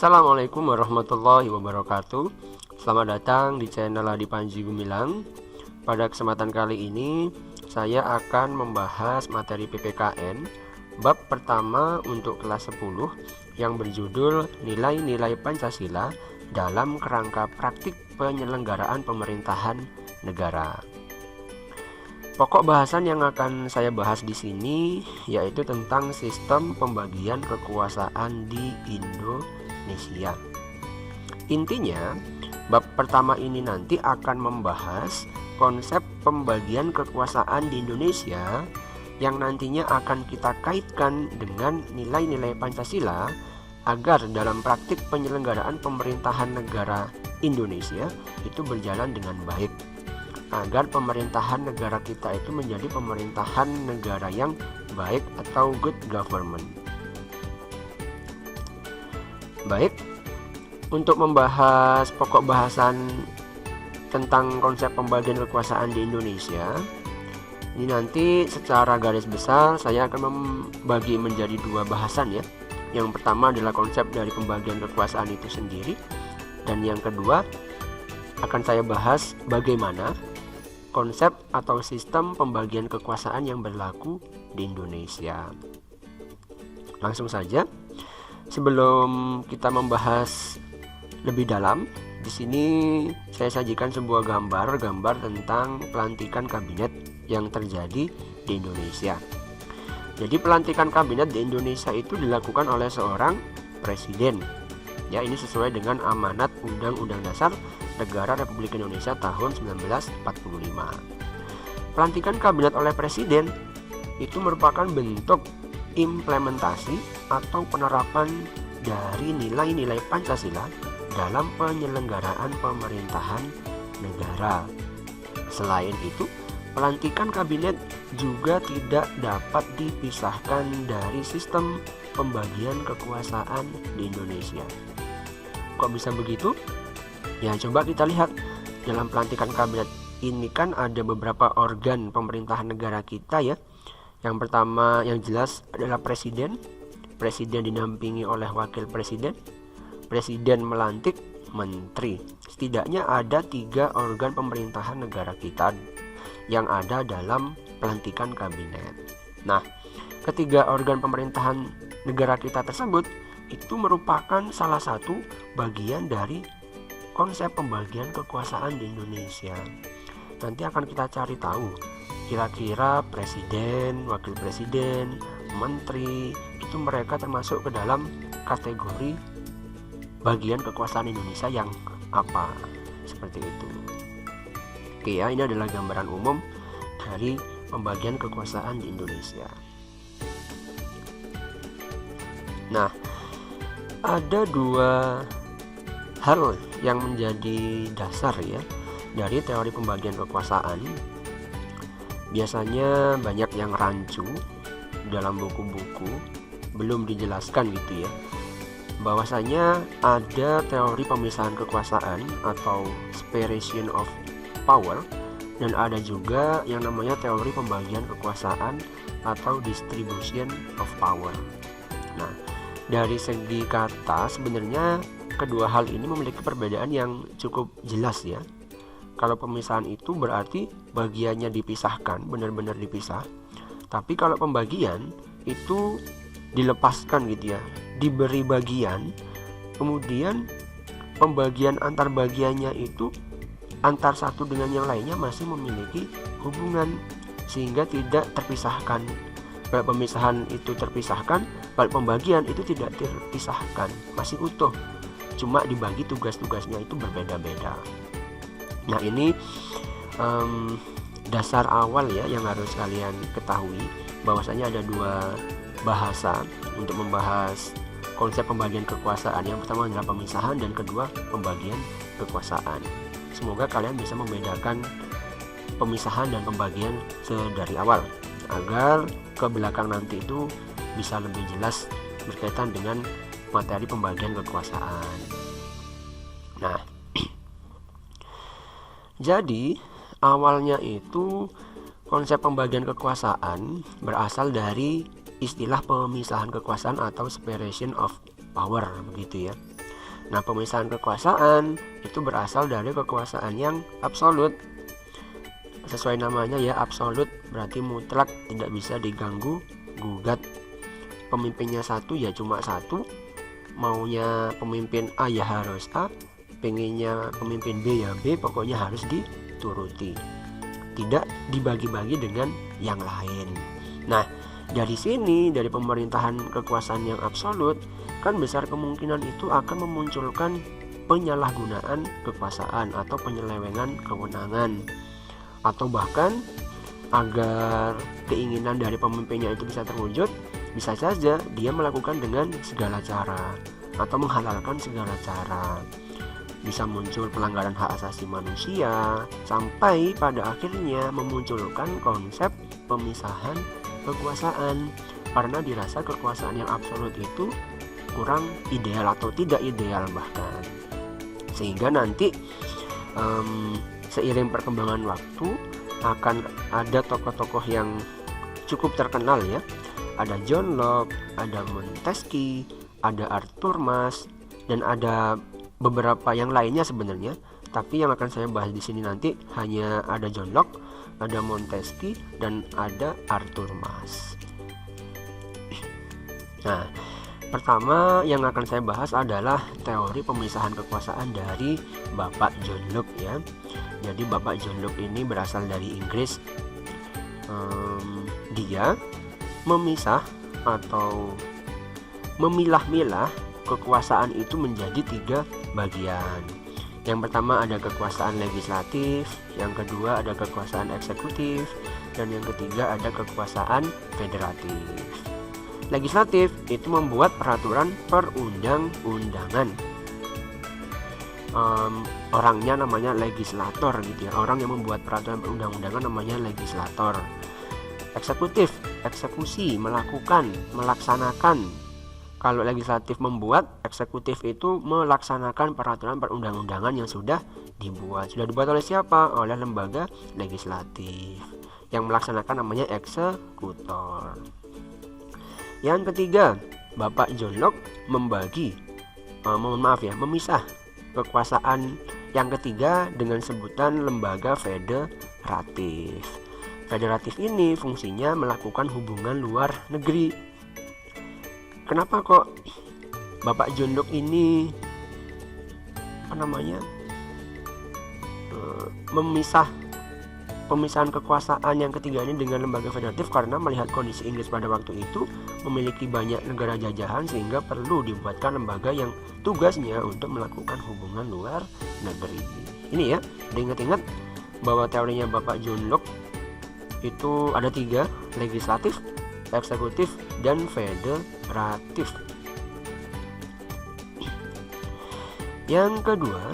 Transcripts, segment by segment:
Assalamualaikum warahmatullahi wabarakatuh. Selamat datang di channel Adi Panji Gumilang. Pada kesempatan kali ini saya akan membahas materi PPKN bab pertama untuk kelas 10 yang berjudul Nilai-nilai Pancasila dalam kerangka praktik penyelenggaraan pemerintahan negara. Pokok bahasan yang akan saya bahas di sini yaitu tentang sistem pembagian kekuasaan di Indonesia. Intinya, bab pertama ini nanti akan membahas konsep pembagian kekuasaan di Indonesia yang nantinya akan kita kaitkan dengan nilai-nilai Pancasila agar dalam praktik penyelenggaraan pemerintahan negara Indonesia itu berjalan dengan baik, agar pemerintahan negara kita itu menjadi pemerintahan negara yang baik atau good government. Baik, untuk membahas pokok bahasan tentang konsep pembagian kekuasaan di Indonesia, ini nanti secara garis besar saya akan membagi menjadi dua bahasan ya. Yang pertama adalah konsep dari pembagian kekuasaan itu sendiri, dan yang kedua akan saya bahas bagaimana konsep atau sistem pembagian kekuasaan yang berlaku di Indonesia. Langsung saja, sebelum kita membahas lebih dalam, di sini saya sajikan sebuah gambar tentang pelantikan kabinet yang terjadi di Indonesia. Jadi pelantikan kabinet di Indonesia itu dilakukan oleh seorang presiden. Ya, ini sesuai dengan amanat Undang-Undang Dasar Negara Republik Indonesia tahun 1945. Pelantikan kabinet oleh presiden itu merupakan bentuk implementasi atau penerapan dari nilai-nilai Pancasila dalam penyelenggaraan pemerintahan negara. Selain itu, pelantikan kabinet juga tidak dapat dipisahkan dari sistem pembagian kekuasaan di Indonesia. Kok bisa begitu? Ya, coba kita lihat dalam pelantikan kabinet ini kan ada beberapa organ pemerintahan negara kita ya. Yang pertama yang jelas adalah presiden. Presiden dinampingi oleh wakil presiden. Presiden melantik menteri. Setidaknya ada 3 organ pemerintahan negara kita yang ada dalam pelantikan kabinet. Nah, ketiga organ pemerintahan negara kita tersebut itu merupakan salah satu bagian dari konsep pembagian kekuasaan di Indonesia. Nanti akan kita cari tahu kira-kira presiden, wakil presiden, menteri itu mereka termasuk ke dalam kategori bagian kekuasaan Indonesia yang apa, seperti itu. Oke ya, ini adalah gambaran umum dari pembagian kekuasaan di Indonesia. Nah, ada 2 hal yang menjadi dasar ya dari teori pembagian kekuasaan. Biasanya banyak yang rancu dalam buku-buku, belum dijelaskan gitu ya, bahwasanya ada teori pemisahan kekuasaan atau separation of power, dan ada juga yang namanya teori pembagian kekuasaan atau distribution of power. Nah, dari segi kata sebenarnya kedua hal ini memiliki perbedaan yang cukup jelas ya. Kalau pemisahan itu berarti bagiannya dipisahkan, benar-benar dipisah. Tapi kalau pembagian itu dilepaskan gitu ya, diberi bagian, kemudian pembagian antar bagiannya itu antar satu dengan yang lainnya masih memiliki hubungan sehingga tidak terpisahkan. Kalau pemisahan itu terpisahkan, kalau pembagian itu tidak terpisahkan, masih utuh, cuma dibagi tugas-tugasnya itu berbeda-beda. Nah, ini dasar awal ya yang harus kalian ketahui, bahwasanya ada 2 bahasa untuk membahas konsep pembagian kekuasaan. Yang pertama adalah pemisahan, dan kedua pembagian kekuasaan. Semoga kalian bisa membedakan pemisahan dan pembagian dari awal, agar ke belakang nanti itu bisa lebih jelas berkaitan dengan materi pembagian kekuasaan. Nah, jadi awalnya itu konsep pembagian kekuasaan berasal dari istilah pemisahan kekuasaan atau separation of power begitu ya. Nah, pemisahan kekuasaan itu berasal dari kekuasaan yang absolut. Sesuai namanya ya, absolut, berarti mutlak, tidak bisa diganggu gugat. Pemimpinnya satu ya cuma satu, maunya pemimpin A ya harus A, pengennya pemimpin B ya B, pokoknya harus dituruti, tidak dibagi-bagi dengan yang lain. Nah, dari sini, dari pemerintahan kekuasaan yang absolut, kan besar kemungkinan itu akan memunculkan penyalahgunaan kekuasaan atau penyelewengan kewenangan, atau bahkan agar keinginan dari pemimpinnya itu bisa terwujud, bisa saja dia melakukan dengan segala cara atau menghalalkan segala cara. Bisa muncul pelanggaran hak asasi manusia, sampai pada akhirnya memunculkan konsep pemisahan kekuasaan, karena dirasa kekuasaan yang absolut itu kurang ideal atau tidak ideal bahkan. Sehingga nanti seiring perkembangan waktu akan ada tokoh-tokoh yang cukup terkenal ya. Ada John Locke, ada Montesquieu, ada Arthur Mas, dan ada beberapa yang lainnya sebenarnya. Tapi yang akan saya bahas di sini nanti hanya ada John Locke, ada Montesquieu, dan ada Arthur Mas. Nah, pertama yang akan saya bahas adalah teori pemisahan kekuasaan dari Bapak John Locke ya. Jadi Bapak John Locke ini berasal dari Inggris. Dia memisah atau memilah-milah kekuasaan itu menjadi 3 bagian. Yang pertama ada kekuasaan legislatif, yang kedua ada kekuasaan eksekutif, dan yang ketiga ada kekuasaan federatif. Legislatif itu membuat peraturan perundang-undangan. Orangnya namanya legislator gitu ya. Orang yang membuat peraturan perundang-undangan namanya legislator. Eksekutif, eksekusi, melakukan, melaksanakan. Kalau legislatif membuat, eksekutif itu melaksanakan peraturan perundang-undangan yang sudah dibuat. Sudah dibuat oleh siapa? Oleh lembaga legislatif. Yang melaksanakan namanya eksekutor. Yang ketiga, Bapak John Locke memisah kekuasaan yang ketiga dengan sebutan lembaga federatif. Federatif ini fungsinya melakukan hubungan luar negeri. Kenapa kok Bapak John Locke ini pemisahan kekuasaan yang ketiga ini dengan lembaga federatif? Karena melihat kondisi Inggris pada waktu itu memiliki banyak negara jajahan, sehingga perlu dibuatkan lembaga yang tugasnya untuk melakukan hubungan luar negeri. Ini ya, diingat-ingat bahwa teorinya Bapak John Locke itu ada 3, legislatif, eksekutif, dan federatif. Yang kedua,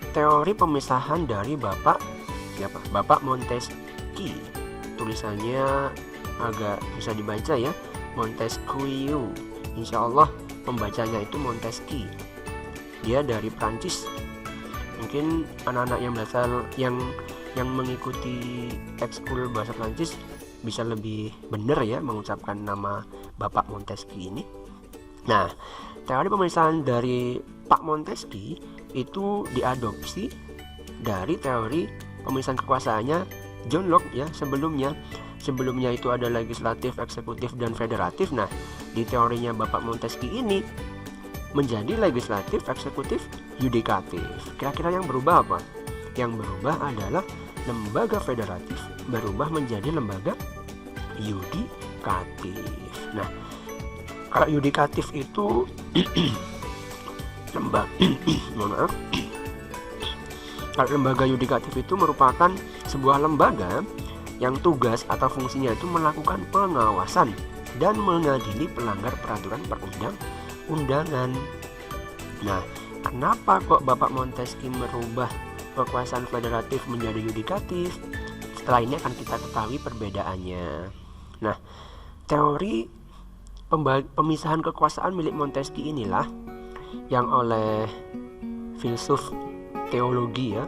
teori pemisahan dari Bapak Montesquieu. Tulisannya agak susah dibaca ya, Montesquieu. Insya Allah pembacanya itu Montesquieu. Dia dari Prancis. Mungkin anak-anak yang berasal yang mengikuti ekskul bahasa Prancis bisa lebih benar ya mengucapkan nama Bapak Montesquieu ini. Nah, teori pemisahan dari Pak Montesquieu itu diadopsi dari teori pemisahan kekuasaannya John Locke ya sebelumnya. Sebelumnya itu ada legislatif, eksekutif, dan federatif. Nah, di teorinya Bapak Montesquieu ini menjadi legislatif, eksekutif, yudikatif. Kira-kira yang berubah apa? Yang berubah adalah lembaga federatif berubah menjadi lembaga yudikatif. Nah, kalau yudikatif itu kalau lembaga yudikatif itu merupakan sebuah lembaga yang tugas atau fungsinya itu melakukan pengawasan dan mengadili pelanggar peraturan perundang-undangan. Nah, kenapa kok Bapak Montesquieu merubah kekuasaan federatif menjadi yudikatif? Setelah ini akan kita ketahui perbedaannya. Nah, teori pemisahan kekuasaan milik Montesquieu inilah yang oleh filsuf teologi ya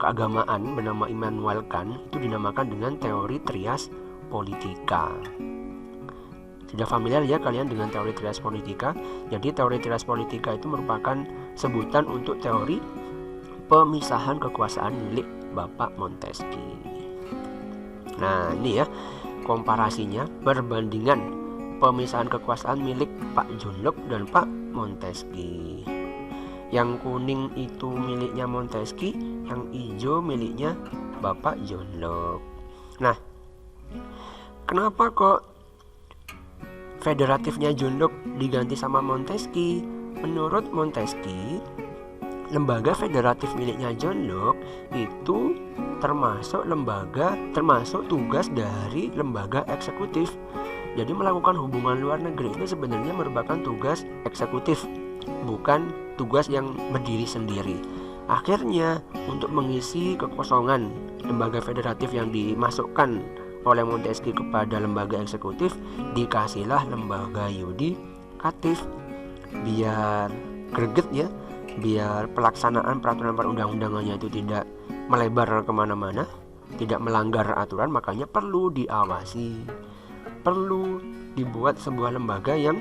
keagamaan bernama Immanuel Kant itu dinamakan dengan teori trias politika. Sudah familiar ya kalian dengan teori trias politika? Jadi teori trias politika itu merupakan sebutan untuk teori pemisahan kekuasaan milik Bapak Montesquieu. Nah, ini ya komparasinya, perbandingan pemisahan kekuasaan milik Pak John Locke dan Pak Montesquieu. Yang kuning itu miliknya Montesquieu, yang hijau miliknya Bapak John Locke. Nah, kenapa kok federatifnya John Locke diganti sama Montesquieu? Menurut Montesquieu, lembaga federatif miliknya John Locke itu termasuk tugas dari lembaga eksekutif. Jadi melakukan hubungan luar negeri itu sebenarnya merupakan tugas eksekutif, bukan tugas yang berdiri sendiri. Akhirnya untuk mengisi kekosongan lembaga federatif yang dimasukkan oleh Montesquieu kepada lembaga eksekutif, dikasihlah lembaga yudikatif biar greget ya, biar pelaksanaan peraturan perundang-undangannya itu tidak melebar kemana-mana, tidak melanggar aturan. Makanya perlu diawasi, perlu dibuat sebuah lembaga yang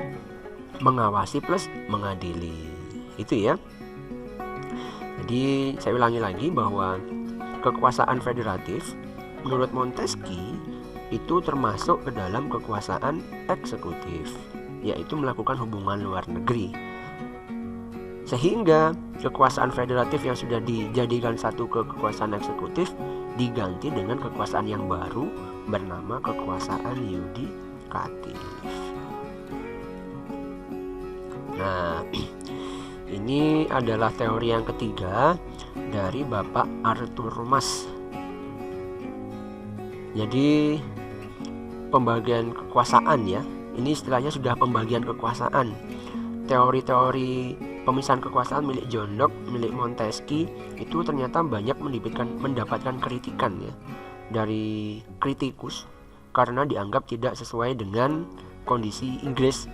mengawasi plus mengadili. Itu ya. Jadi saya ulangi lagi bahwa kekuasaan federatif menurut Montesquieu itu termasuk ke dalam kekuasaan eksekutif, yaitu melakukan hubungan luar negeri. Sehingga kekuasaan federatif yang sudah dijadikan satu kekuasaan eksekutif diganti dengan kekuasaan yang baru bernama kekuasaan yudikatif. Nah, ini adalah teori yang ketiga dari Bapak Arthur Mas. Jadi pembagian kekuasaan ya, ini istilahnya sudah pembagian kekuasaan. Teori-teori pemisahan kekuasaan milik John Locke, milik Montesquieu itu ternyata banyak mendapatkan kritikan ya dari kritikus karena dianggap tidak sesuai dengan kondisi Inggris,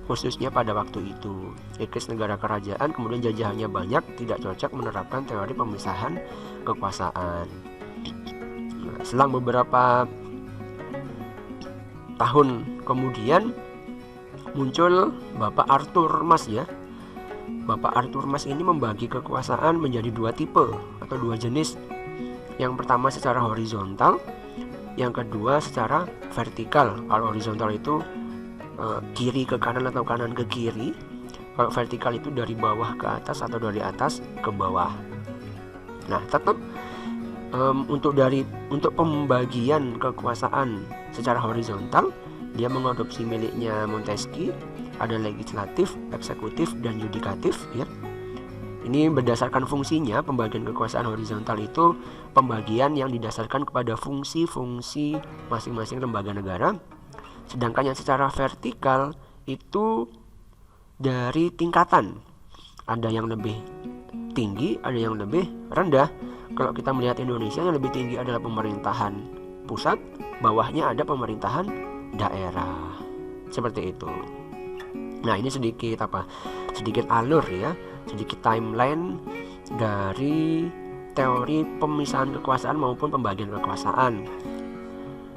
khususnya pada waktu itu. Inggris negara kerajaan, kemudian jajahannya banyak, tidak cocok menerapkan teori pemisahan kekuasaan. Selang beberapa tahun kemudian muncul Bapak Arthur Mas ya. Bapak Arthur Mas ini membagi kekuasaan menjadi dua tipe atau dua jenis. Yang pertama secara horizontal, yang kedua secara vertikal. Kalau horizontal itu kiri ke kanan atau kanan ke kiri. Kalau vertikal itu dari bawah ke atas atau dari atas ke bawah. Nah, tetap untuk pembagian kekuasaan secara horizontal, dia mengadopsi miliknya Montesquieu, ada legislatif, eksekutif, dan yudikatif ya. Ini berdasarkan fungsinya. Pembagian kekuasaan horizontal itu pembagian yang didasarkan kepada fungsi-fungsi masing-masing lembaga negara. Sedangkan yang secara vertikal itu dari tingkatan. Ada yang lebih tinggi, ada yang lebih rendah. Kalau kita melihat Indonesia, yang lebih tinggi adalah pemerintahan pusat, bawahnya ada pemerintahan daerah. Seperti itu. Nah, ini sedikit alur ya, sedikit timeline dari teori pemisahan kekuasaan maupun pembagian kekuasaan.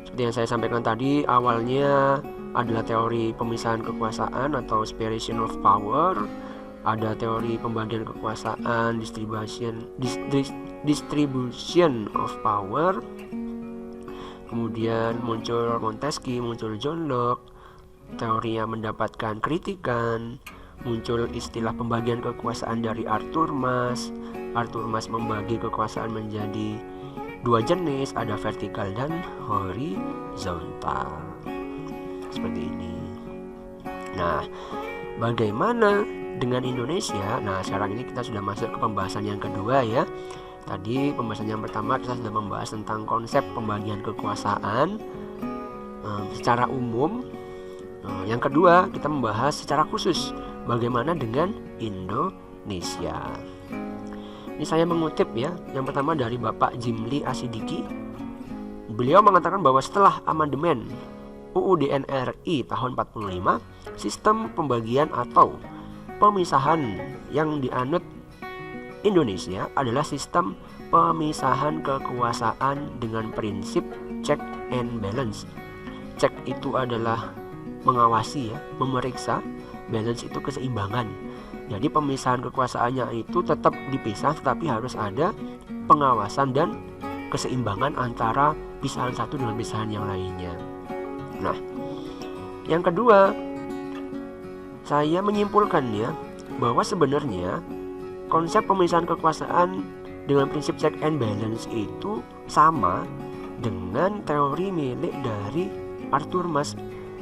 Seperti yang saya sampaikan tadi, awalnya adalah teori pemisahan kekuasaan atau separation of power. Ada teori pembagian kekuasaan, distribution of power. Kemudian muncul Montesquieu, muncul John Locke, teorinya mendapatkan kritikan. Muncul istilah pembagian kekuasaan dari Arthur Mas. Arthur Mas membagi kekuasaan menjadi dua jenis, ada vertikal dan horizontal. Seperti ini. Nah, bagaimana dengan Indonesia? Nah, sekarang ini kita sudah masuk ke pembahasan yang kedua ya. Tadi pembahasan yang pertama kita sudah membahas tentang konsep pembagian kekuasaan secara umum. Yang kedua kita membahas secara khusus bagaimana dengan Indonesia. Ini saya mengutip ya. Yang pertama dari Bapak Jimli Asidiki. Beliau mengatakan bahwa setelah amandemen UUD NRI tahun 45, sistem pembagian atau pemisahan yang dianut Indonesia adalah sistem pemisahan kekuasaan dengan prinsip check and balance. Check itu adalah mengawasi ya, memeriksa. Balance itu keseimbangan. Jadi pemisahan kekuasaannya itu tetap dipisah, tetapi harus ada pengawasan dan keseimbangan antara pisahan satu dengan pisahan yang lainnya. Nah, yang kedua, saya menyimpulkan ya, bahwa sebenarnya konsep pemisahan kekuasaan dengan prinsip check and balance itu sama dengan teori milik dari Arthur Mas,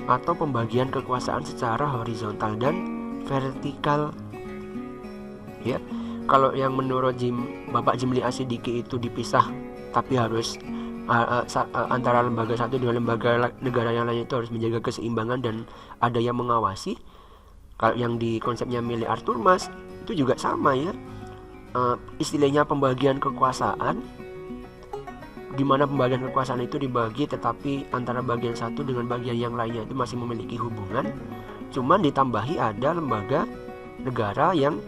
atau pembagian kekuasaan secara horizontal dan vertikal. Ya, kalau yang menurut Bapak Jimli Asidiki itu dipisah, tapi harus antara lembaga satu dengan lembaga negara yang lain itu harus menjaga keseimbangan dan ada yang mengawasi. Kalau yang di konsepnya milik Arthur Mas itu juga sama ya, istilahnya pembagian kekuasaan, di mana pembagian kekuasaan itu dibagi, tetapi antara bagian satu dengan bagian yang lainnya itu masih memiliki hubungan. Cuman ditambahi ada lembaga negara yang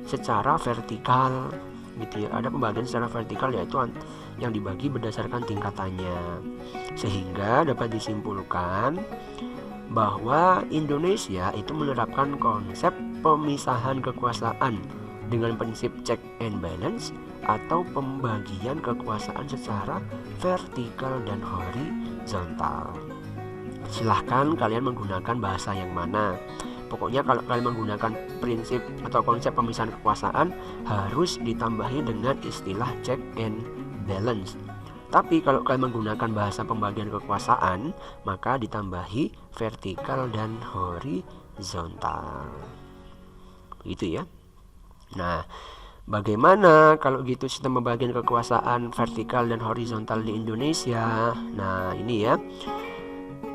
secara vertikal gitu ya. Ada pembagian secara vertikal, yaitu yang dibagi berdasarkan tingkatannya. Sehingga dapat disimpulkan bahwa Indonesia itu menerapkan konsep pemisahan kekuasaan dengan prinsip check and balance atau pembagian kekuasaan secara vertikal dan horizontal. Silahkan kalian menggunakan bahasa yang mana. Pokoknya kalau kalian menggunakan prinsip atau konsep pemisahan kekuasaan, harus ditambahi dengan istilah check and balance. Tapi kalau kalian menggunakan bahasa pembagian kekuasaan, maka ditambahi vertikal dan horizontal. Gitu ya. Nah, bagaimana kalau gitu sistem pembagian kekuasaan vertikal dan horizontal di Indonesia? Nah, ini ya.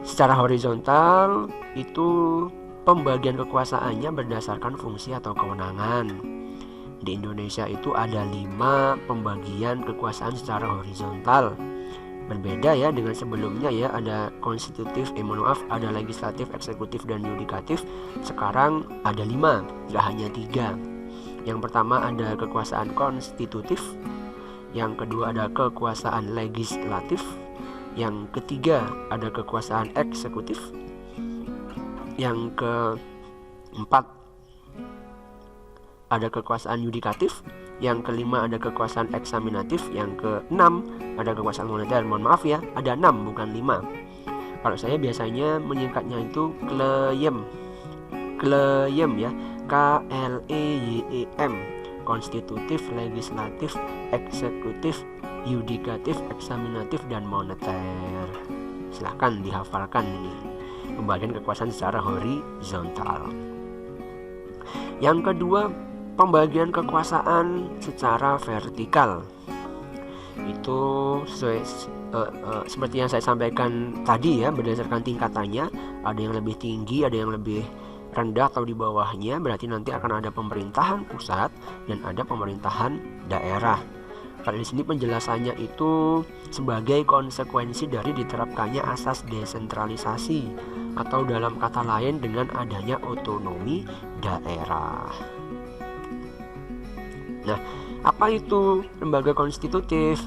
Secara horizontal itu pembagian kekuasaannya berdasarkan fungsi atau kewenangan. Di Indonesia itu ada 5 pembagian kekuasaan secara horizontal. Berbeda ya dengan sebelumnya ya, ada konstitutif, ada legislatif, eksekutif, dan yudikatif. Sekarang ada 5, tidak hanya 3. Yang pertama ada kekuasaan konstitutif, yang kedua ada kekuasaan legislatif, yang ketiga ada kekuasaan eksekutif, yang keempat ada kekuasaan yudikatif, yang kelima ada kekuasaan eksaminatif, yang keenam ada kekuasaan moneter. Mohon maaf ya, ada 6 bukan 5. Kalau saya biasanya menyingkatnya itu kleyem ya, KLEYEM, konstitutif, legislatif, eksekutif, yudikatif, eksaminatif, dan moneter. Silahkan dihafalkan ini pembagian kekuasaan secara horizontal. Yang kedua, pembagian kekuasaan secara vertikal. Itu seperti yang saya sampaikan tadi ya, berdasarkan tingkatannya, ada yang lebih tinggi, ada yang lebih rendah atau di bawahnya. Berarti nanti akan ada pemerintahan pusat dan ada pemerintahan daerah. Kalau di sini penjelasannya itu sebagai konsekuensi dari diterapkannya asas desentralisasi, atau dalam kata lain dengan adanya otonomi daerah. Nah, apa itu lembaga konstitutif?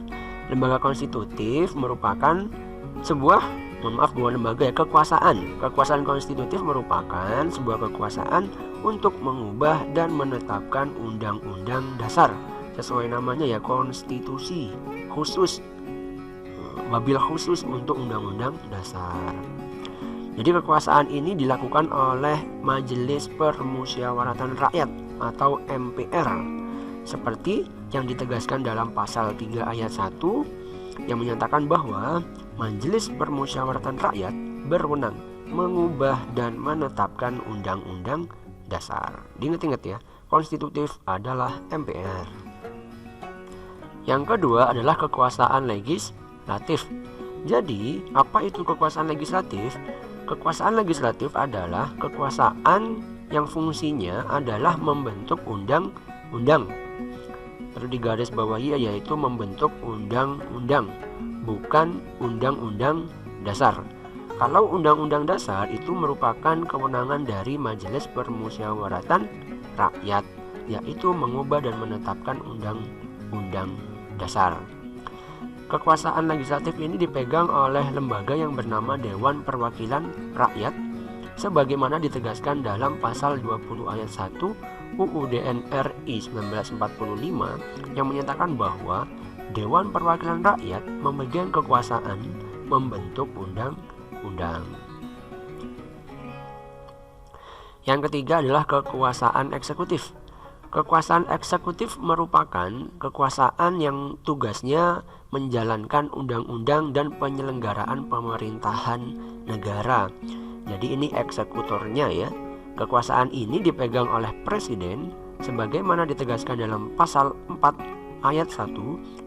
Lembaga konstitutif merupakan sebuah bukan lembaga ya, kekuasaan. Kekuasaan konstitutif merupakan sebuah kekuasaan untuk mengubah dan menetapkan undang-undang dasar. Sesuai namanya ya, konstitusi khusus, wabil khusus untuk undang-undang dasar. Jadi kekuasaan ini dilakukan oleh Majelis Permusyawaratan Rakyat atau MPR, seperti yang ditegaskan dalam pasal 3 ayat 1 yang menyatakan bahwa Majelis Permusyawaratan Rakyat berwenang mengubah dan menetapkan undang-undang dasar. Diingat-ingat ya, konstitutif adalah MPR. Yang kedua adalah kekuasaan legislatif. Jadi, apa itu kekuasaan legislatif? Kekuasaan legislatif adalah kekuasaan yang fungsinya adalah membentuk undang-undang. Perlu digaris bawahi yaitu membentuk undang-undang, bukan undang-undang dasar. Kalau undang-undang dasar itu merupakan kewenangan dari Majelis Permusyawaratan Rakyat, yaitu mengubah dan menetapkan undang-undang dasar. Kekuasaan legislatif ini dipegang oleh lembaga yang bernama Dewan Perwakilan Rakyat sebagaimana ditegaskan dalam pasal 20 ayat 1 UUD NRI 1945 yang menyatakan bahwa Dewan Perwakilan Rakyat memegang kekuasaan membentuk undang-undang. Yang ketiga adalah kekuasaan eksekutif. Kekuasaan eksekutif merupakan kekuasaan yang tugasnya menjalankan undang-undang dan penyelenggaraan pemerintahan negara. Jadi ini eksekutornya ya. Kekuasaan ini dipegang oleh presiden sebagaimana ditegaskan dalam pasal 4 ayat 1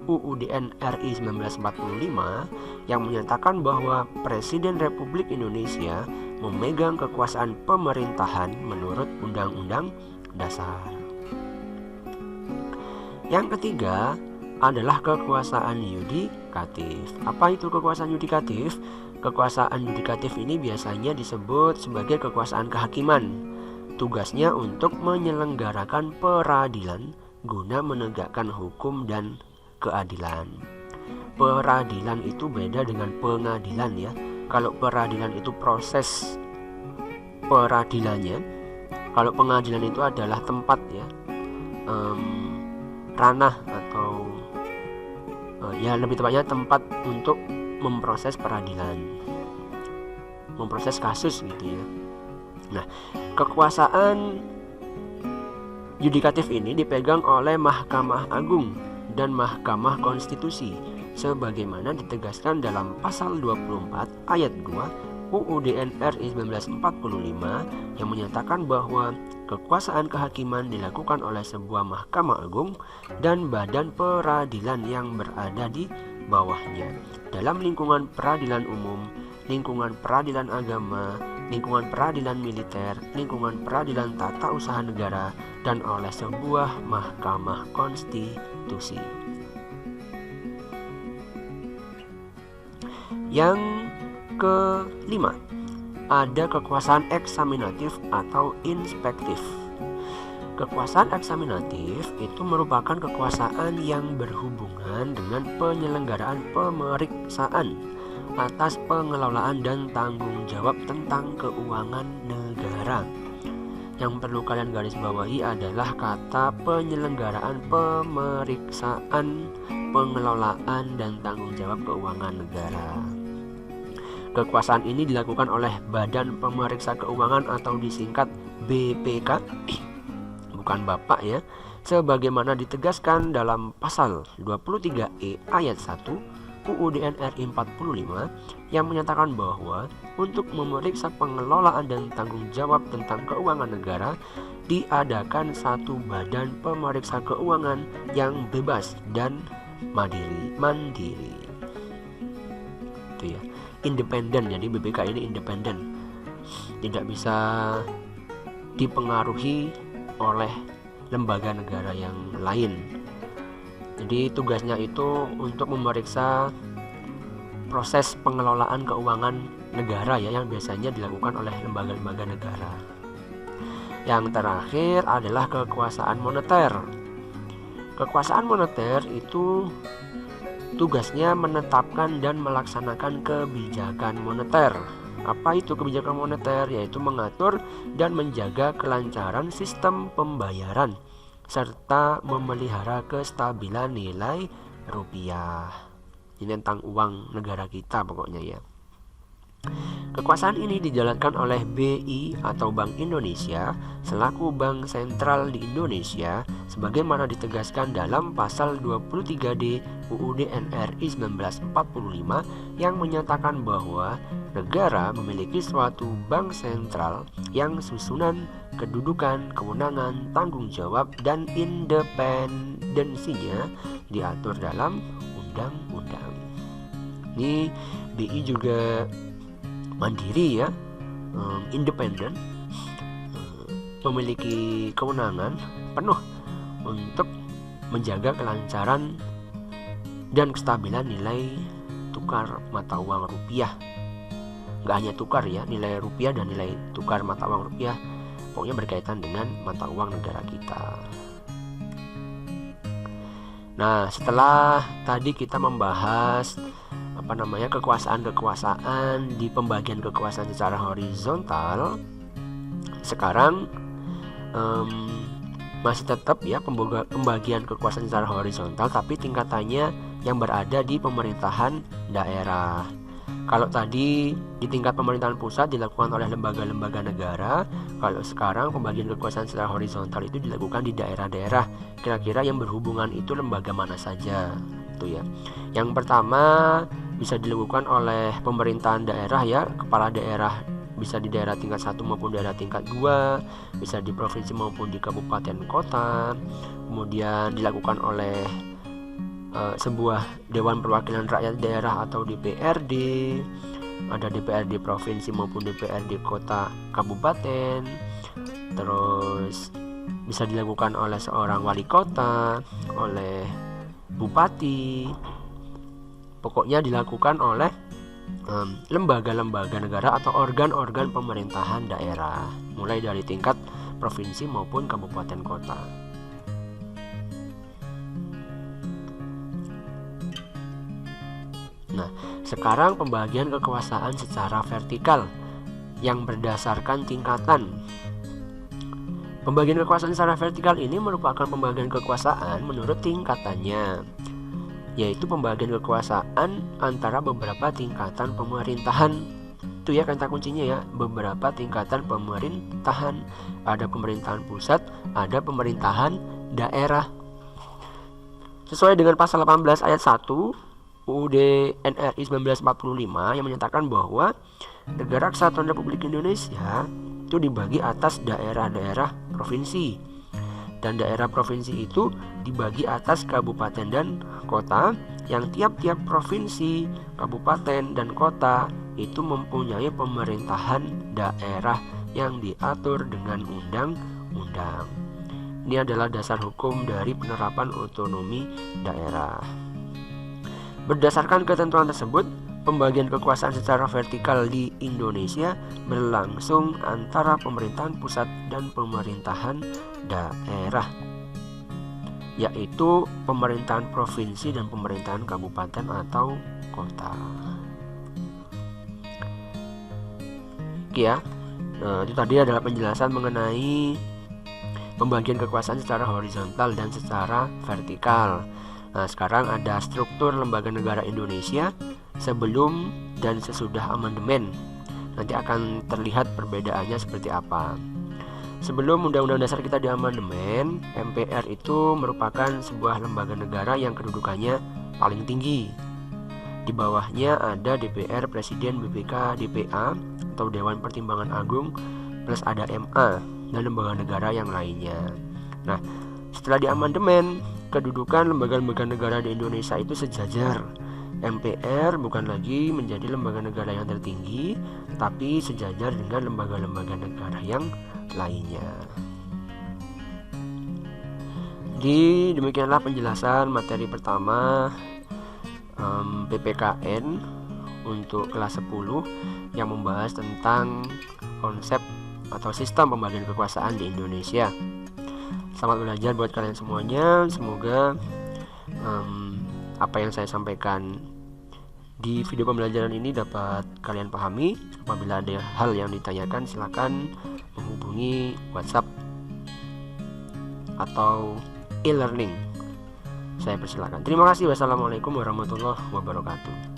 UUD NRI 1945 yang menyatakan bahwa Presiden Republik Indonesia memegang kekuasaan pemerintahan menurut Undang-Undang Dasar. Yang ketiga adalah kekuasaan yudikatif. Apa itu kekuasaan yudikatif? Kekuasaan yudikatif ini biasanya disebut sebagai kekuasaan kehakiman. Tugasnya untuk menyelenggarakan peradilan guna menegakkan hukum dan keadilan. Peradilan itu beda dengan pengadilan ya. Kalau peradilan itu proses peradilannya, kalau pengadilan itu adalah tempat ya, ranah atau ya lebih tepatnya tempat untuk memproses peradilan, memproses kasus gitu ya. Nah, kekuasaan yudikatif ini dipegang oleh Mahkamah Agung dan Mahkamah Konstitusi sebagaimana ditegaskan dalam pasal 24 ayat 2 UUD NRI 1945 yang menyatakan bahwa kekuasaan kehakiman dilakukan oleh sebuah Mahkamah Agung dan badan peradilan yang berada di bawahnya dalam lingkungan peradilan umum, lingkungan peradilan agama, lingkungan peradilan militer, lingkungan peradilan tata usaha negara, dan oleh sebuah Mahkamah Konstitusi. Yang kelima, ada kekuasaan eksaminatif atau inspektif. Kekuasaan eksaminatif itu merupakan kekuasaan yang berhubungan dengan penyelenggaraan pemeriksaan atas pengelolaan dan tanggung jawab tentang keuangan negara. Yang perlu kalian garis bawahi adalah kata penyelenggaraan pemeriksaan, pengelolaan, dan tanggung jawab keuangan negara. Kekuasaan ini dilakukan oleh Badan Pemeriksa Keuangan atau disingkat BPK, bukan Bapak ya, sebagaimana ditegaskan dalam pasal 23E ayat 1 UUD NRI 45 yang menyatakan bahwa untuk memeriksa pengelolaan dan tanggung jawab tentang keuangan negara diadakan satu badan pemeriksa keuangan yang bebas dan mandiri. Itu ya, independen. Jadi BPK ini independen, tidak bisa dipengaruhi oleh lembaga negara yang lain. Jadi tugasnya itu untuk memeriksa proses pengelolaan keuangan negara ya, yang biasanya dilakukan oleh lembaga-lembaga negara. Yang terakhir adalah kekuasaan moneter. Kekuasaan moneter itu tugasnya menetapkan dan melaksanakan kebijakan moneter. Apa itu kebijakan moneter? Yaitu mengatur dan menjaga kelancaran sistem pembayaran serta memelihara kestabilan nilai rupiah. Ini tentang uang negara kita pokoknya ya. Kekuasaan ini dijalankan oleh BI atau Bank Indonesia selaku bank sentral di Indonesia sebagaimana ditegaskan dalam pasal 23D UUD NRI 1945 yang menyatakan bahwa negara memiliki suatu bank sentral yang susunan kedudukan, kewenangan, tanggung jawab, dan independensinya diatur dalam undang-undang. Ini BI juga mandiri ya, independen, memiliki kewenangan penuh untuk menjaga kelancaran dan kestabilan nilai tukar mata uang rupiah. Nggak hanya tukar ya, nilai rupiah dan nilai tukar mata uang rupiah pokoknya berkaitan dengan mata uang negara kita. Nah, setelah tadi kita membahas kekuasaan di pembagian kekuasaan secara horizontal sekarang masih tetap ya pembagian kekuasaan secara horizontal, tapi tingkatannya yang berada di pemerintahan daerah. Kalau tadi di tingkat pemerintahan pusat dilakukan oleh lembaga-lembaga negara, kalau sekarang pembagian kekuasaan secara horizontal itu dilakukan di daerah-daerah. Kira-kira yang berhubungan itu lembaga mana saja? Itu ya. Yang pertama bisa dilakukan oleh pemerintahan daerah ya, kepala daerah bisa di daerah tingkat 1 maupun daerah tingkat 2, bisa di provinsi maupun di kabupaten kota. Kemudian dilakukan oleh sebuah Dewan Perwakilan Rakyat Daerah atau DPRD, ada DPRD provinsi maupun DPRD kota kabupaten. Terus bisa dilakukan oleh seorang wali kota, oleh bupati. Pokoknya dilakukan oleh lembaga-lembaga negara atau organ-organ pemerintahan daerah, mulai dari tingkat provinsi maupun kabupaten kota. Nah, sekarang pembagian kekuasaan secara vertikal yang berdasarkan tingkatan. Pembagian kekuasaan secara vertikal ini merupakan pembagian kekuasaan menurut tingkatannya, yaitu pembagian kekuasaan antara beberapa tingkatan pemerintahan. Itu ya kata kuncinya ya, beberapa tingkatan pemerintahan. Ada pemerintahan pusat, ada pemerintahan daerah. Sesuai dengan pasal 18 ayat 1 UUD NRI 1945 yang menyatakan bahwa Negara Kesatuan Republik Indonesia itu dibagi atas daerah-daerah provinsi, dan daerah provinsi itu dibagi atas kabupaten dan kota, yang tiap-tiap provinsi, kabupaten, dan kota itu mempunyai pemerintahan daerah yang diatur dengan undang-undang. Ini adalah dasar hukum dari penerapan otonomi daerah. Berdasarkan ketentuan tersebut, pembagian kekuasaan secara vertikal di Indonesia berlangsung antara pemerintahan pusat dan pemerintahan daerah, yaitu pemerintahan provinsi dan pemerintahan kabupaten atau kota. Oke ya, itu tadi adalah penjelasan mengenai pembagian kekuasaan secara horizontal dan secara vertikal. Nah, sekarang ada struktur lembaga negara Indonesia sebelum dan sesudah amandemen. Nanti akan terlihat perbedaannya seperti apa. Sebelum Undang-Undang Dasar kita diamandemen, MPR itu merupakan sebuah lembaga negara yang kedudukannya paling tinggi. Di bawahnya ada DPR, Presiden, BPK, DPA atau Dewan Pertimbangan Agung, plus ada MA dan lembaga negara yang lainnya. Nah, setelah diamandemen, kedudukan lembaga-lembaga negara di Indonesia itu sejajar. MPR bukan lagi menjadi lembaga negara yang tertinggi, tapi sejajar dengan lembaga-lembaga negara yang lainnya. Jadi demikianlah penjelasan materi pertama PPKN untuk kelas 10 yang membahas tentang konsep atau sistem pembagian kekuasaan di Indonesia. Selamat belajar buat kalian semuanya. Semoga apa yang saya sampaikan di video pembelajaran ini dapat kalian pahami. Apabila ada hal yang ditanyakan, silakan menghubungi WhatsApp atau e-learning. Saya persilakan. Terima kasih. Wassalamualaikum warahmatullahi wabarakatuh.